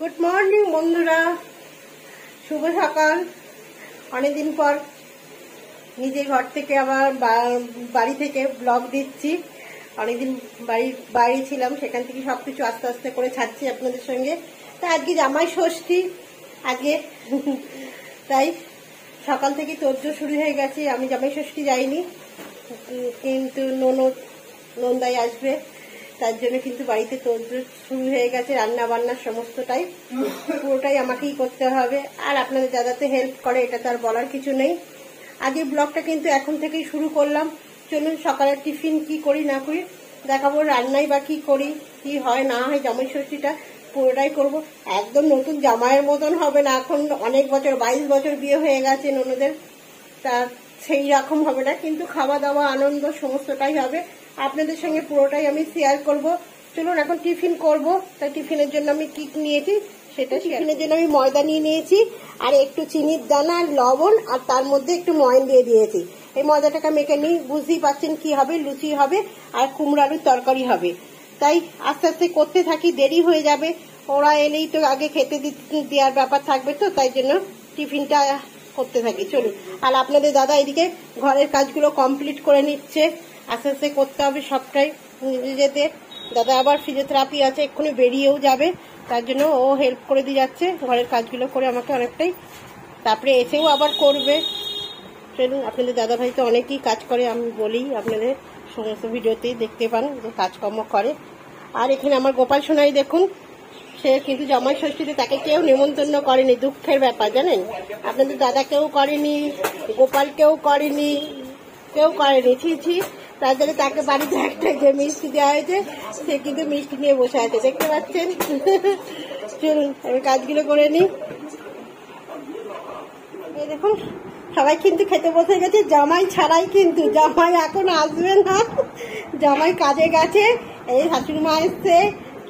Good morning বন্ধুরা, শুভ সকাল। অনেকদিন পর নিজের ঘর থেকে আবার বাড়ি থেকে ব্লগ দিচ্ছি। অনেকদিন বাড়ি ছিলাম, সেখান থেকে সবকিছু আস্তে আস্তে করে ছাড়ছি আপনাদের সঙ্গে। তা আজকে জামাই ষষ্ঠী আগে, তাই সকাল থেকে তোড়জোড় শুরু হয়ে গেছে। আমি জামাই ষষ্ঠী যাইনি, কিন্তু নন্দাই আসবে, তার জন্য কিন্তু বাড়িতে তোড়জোড় শুরু হয়ে গেছে। রান্না বান্নার সমস্তটাই পুরোটাই আমাকেই করতে হবে। আর আপনাদের দাদাতে হেল্প করে, এটা তো আর বলার কিছু নেই। আগে ব্লগটা কিন্তু এখন থেকেই শুরু করলাম। চলুন সকালের টিফিন কি করি না করি দেখাবো, রান্নাই বা কি করি, কি হয় না হয়। জামাই ষষ্ঠীটা পুরোটাই করবো। একদম নতুন জামাইয়ের মতন হবে না, এখন অনেক বছর 22 বছর বিয়ে হয়ে গেছে ননদের, তা সেই রকম হবে না, কিন্তু খাওয়া দাওয়া আনন্দ সমস্তটাই হবে। আপনাদের সঙ্গে পুরোটাই আমি শেয়ার করব। চলুন এখন টিফিন করব। তাই টিফিনের জন্য আমি কি নিয়েছি সেটা, টিফিনের জন্য আমি ময়দা নিয়েছি আর একটু চিনির দানা, লবণ, আর তার মধ্যে একটু ময়ন দিয়ে দিয়েছি। এই ময়দাটাকে মেখে নিই, বুঝতেই পারছেন কি হবে, লুচি হবে আর কুমড়ো আলুর তরকারি হবে। তাই আস্তে আস্তে করতে থাকি, দেরি হয়ে যাবে। ওরা এলেই তো আগে খেতে দেওয়ার ব্যাপার থাকবে, তো তাই জন্য টিফিনটা করতে থাকি। চলুন। আর আপনাদের দাদা এদিকে ঘরের কাজগুলো কমপ্লিট করে নিচ্ছে। আস্তে আস্তে করতে হবে সবটাই যেতে। দাদা আবার ফিজিওথেরাপি আছে, এক্ষুনি বেরিয়েও যাবে, তার জন্য ও হেল্প করে দিয়ে যাচ্ছে ঘরের কাজগুলো করে আমাকে অনেকটাই। তারপরে এসেও আবার করবে। চলুন। আপনাদের দাদা ভাই তো অনেকেই কাজ করে, আমি বলি আপনাদের সমস্ত ভিডিওতেই দেখতে পান যে কাজকর্ম করে। আর এখানে আমার গোপাল সোনাই দেখুন, সে কিন্তু জামাই ষষ্ঠীতে তাকে কেউ নেমন্তন্ন করেনি, দুঃখের ব্যাপার জানেন। আপনাদের দাদা কেউ করেনি, গোপাল কেউ করেনি, কেউ করেনি, ছি। তার জন্য তাকে বাড়িতে একটা যে মিষ্টি দেওয়া হয়েছে, সে কিন্তু মিষ্টি নিয়ে বসে আছে, দেখতে পাচ্ছেন। চলুন আমি কাজগুলো করে নিই। এই দেখুন সবাই কিন্তু খেতে বসে গেছে, জামাই ছাড়াই, কিন্তু জামাই এখন আসবে না, জামাই কাজে গেছে। এই শাশুড়ি মা এসছে,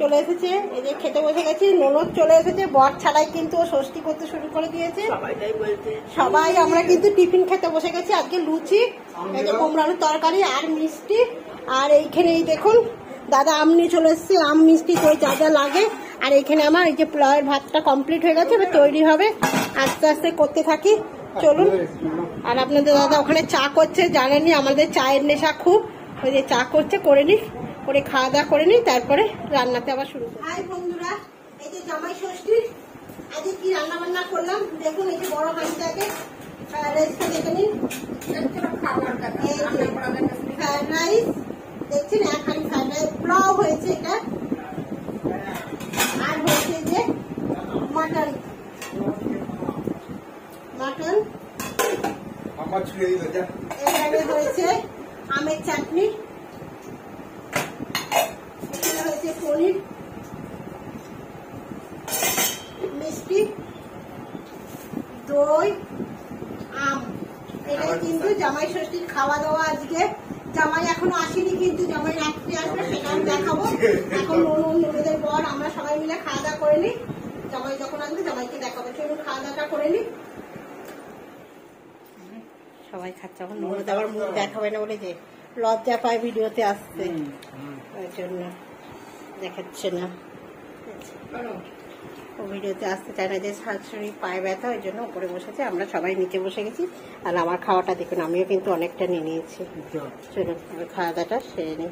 চলে এসেছে, এই যে খেতে বসে গেছি। ননদ চলে এসেছে, বর ছাড়াই কিন্তু ও ষষ্ঠী করতে শুরু করে দিয়েছে। সবাই আমরা কিন্তু টিফিন খেতে বসে গেছি। আজকে লুচি, এই যে কুমড়ো আলুর তরকারি আর মিষ্টি। আর এইখানে এই দেখুন দাদা আম নিয়ে চলে এসছে, আম মিষ্টি তো যা যা লাগে। আর এইখানে আমার এই যে পোলাওয়ের ভাতটা কমপ্লিট হয়ে গেছে, এবার তৈরি হবে। আস্তে আস্তে করতে থাকি, চলুন। আর আপনাদের দাদা ওখানে চা করছে, জানেনই আমাদের চায়ের নেশা খুব। ওই যে চা করছে, করে নি, করে খাওয়া দাওয়া করে নি, তারপরে রান্নাতে আবার শুরু করি। হাই বন্ধুরা, এই যে জামাই ষষ্ঠী আজকে কি রান্না বান্না করলাম দেখুন। এই যে বড় হাঁড়িটাকে রেস্টটা দেখে নিন। ফ্রাইড রাইস দেখছেন, এক হাঁড়ি ফ্রাইড রাইস, পোলাও হয়েছে এটা। আর হয়েছে যে মাটন, এখানে হয়েছে আমের চাটনি, এখানে হয়েছে পনির, মিষ্টি, দই, আম। এটা কিন্তু জামাই ষষ্ঠীর খাওয়া দাওয়া আজকে। জামাই এখনো আসেনি, কিন্তু জামাই রাত্রে আসবে, সেটা আমি দেখাবো। এখন ননদের বর আমরা সবাই মিলে খাওয়া দাওয়া করে নিই, জামাই যখন আসবে জামাইকে দেখাবো। চলুন খাওয়া দাওয়াটা করে নিই। সবাই খাচ্ছে, এখন ননদ আবার মুখ দেখাবে না বলে যে লজ্জা পায় ভিডিওতে আসতে, ওই জন্য দেখাচ্ছে না। ও ভিডিওতে আসতে চায় না, যে শাশুড়ি পায়ে ব্যথা, ওই জন্য উপরে বসেছে, আমরা সবাই নিচে বসে গেছি। আর আমার খাওয়াটা দেখুন, আমিও কিন্তু অনেকটা নিয়ে নিয়েছি। চলুন খাওয়া দাওয়াটা সেরে নিই।